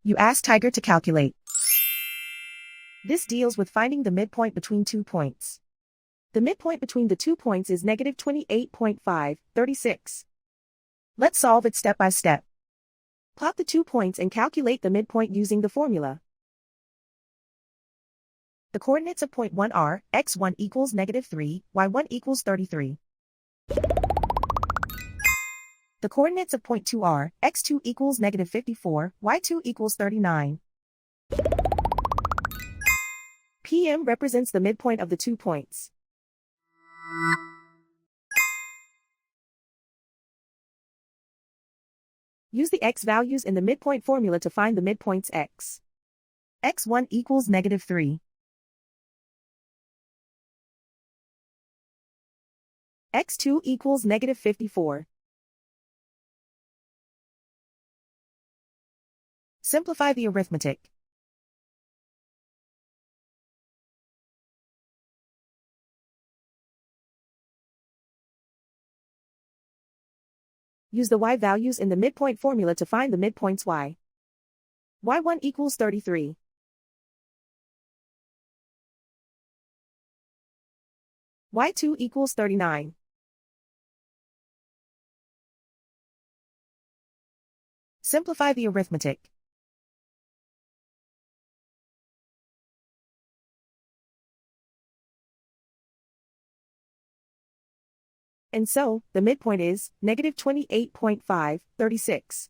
You ask Tiger to calculate. This deals with finding the midpoint between 2 points. The midpoint between the 2 points is negative 28.536. Let's solve it step by step. Plot the 2 points and calculate the midpoint using the formula. The coordinates of point 1 are x1 equals negative 3, y1 equals 33. The coordinates of point 2 are x2 equals negative 54, y2 equals 39. PM represents the midpoint of the 2 points. Use the x values in the midpoint formula to find the midpoints x. x1 equals negative 3. x2 equals negative 54. Simplify the arithmetic. Use the y values in the midpoint formula to find the midpoints y. y1 equals 33. y2 equals 39. Simplify the arithmetic. And so, the midpoint is negative 28.536.